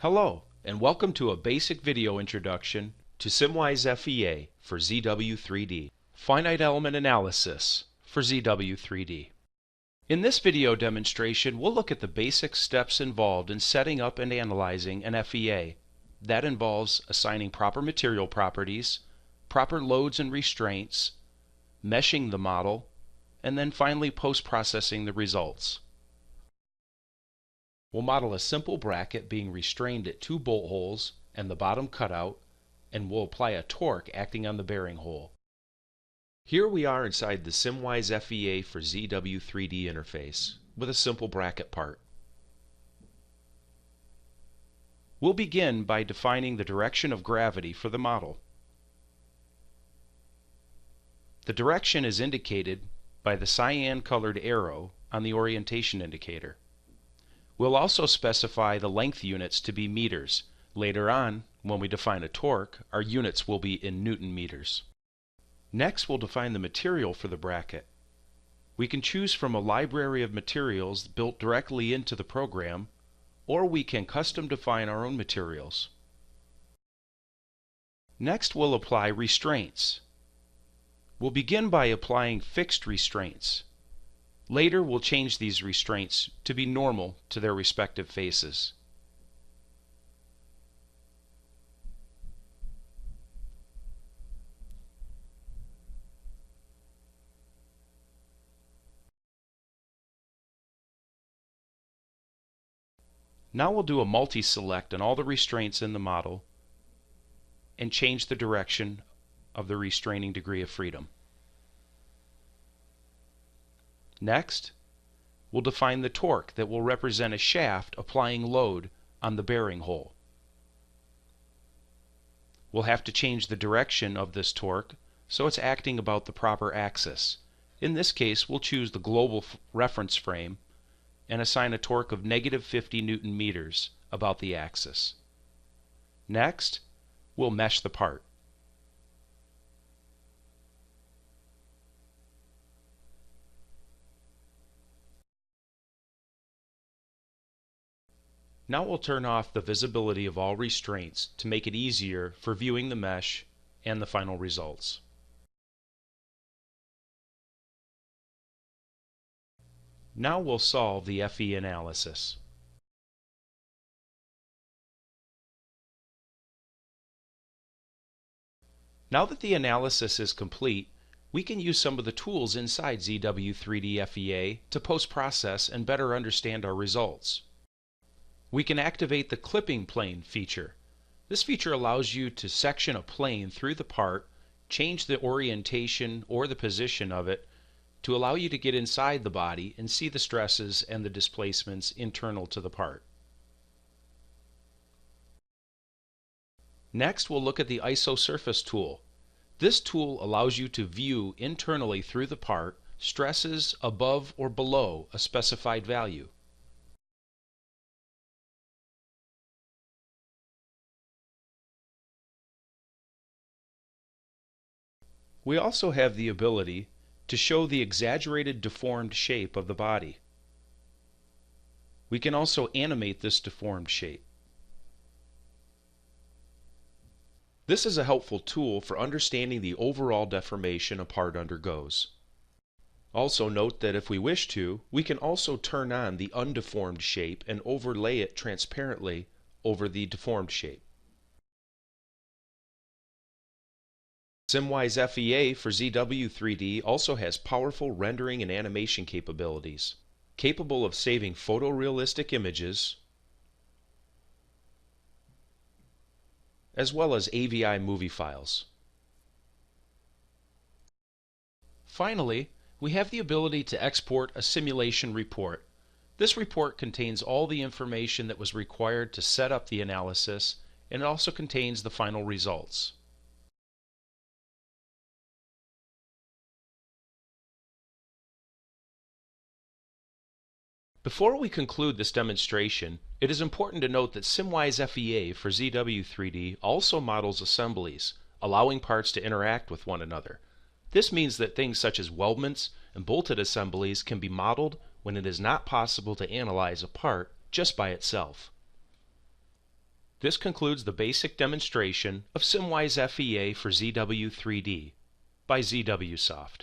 Hello, and welcome to a basic video introduction to SimWise FEA for ZW3D, Finite Element Analysis for ZW3D. In this video demonstration, we'll look at the basic steps involved in setting up and analyzing an FEA. That involves assigning proper material properties, proper loads and restraints, meshing the model, and then finally post-processing the results. We'll model a simple bracket being restrained at 2 bolt holes and the bottom cutout, and we'll apply a torque acting on the bearing hole. Here we are inside the SimWise FEA for ZW3D interface with a simple bracket part. We'll begin by defining the direction of gravity for the model. The direction is indicated by the cyan-colored arrow on the orientation indicator. We'll also specify the length units to be meters. Later on, when we define a torque, our units will be in Newton meters. Next, we'll define the material for the bracket. We can choose from a library of materials built directly into the program, or we can custom define our own materials. Next, we'll apply restraints. We'll begin by applying fixed restraints. Later, we'll change these restraints to be normal to their respective faces. Now we'll do a multi-select on all the restraints in the model and change the direction of the restraining degree of freedom. Next, we'll define the torque that will represent a shaft applying load on the bearing hole. We'll have to change the direction of this torque so it's acting about the proper axis. In this case, we'll choose the global reference frame and assign a torque of -50 Newton meters about the axis. Next, we'll mesh the part. Now we'll turn off the visibility of all restraints to make it easier for viewing the mesh and the final results. Now we'll solve the FE analysis. Now that the analysis is complete, we can use some of the tools inside ZW3D FEA to post-process and better understand our results. We can activate the clipping plane feature. This feature allows you to section a plane through the part, change the orientation or the position of it to allow you to get inside the body and see the stresses and the displacements internal to the part. Next, we'll look at the isosurface tool. This tool allows you to view internally through the part stresses above or below a specified value. We also have the ability to show the exaggerated deformed shape of the body. We can also animate this deformed shape. This is a helpful tool for understanding the overall deformation a part undergoes. Also note that if we wish to, we can also turn on the undeformed shape and overlay it transparently over the deformed shape. SimWise FEA for ZW3D also has powerful rendering and animation capabilities, capable of saving photorealistic images, as well as AVI movie files. Finally, we have the ability to export a simulation report. This report contains all the information that was required to set up the analysis, and it also contains the final results. Before we conclude this demonstration, it is important to note that SimWise FEA for ZW3D also models assemblies, allowing parts to interact with one another. This means that things such as weldments and bolted assemblies can be modeled when it is not possible to analyze a part just by itself. This concludes the basic demonstration of SimWise FEA for ZW3D by ZWSoft.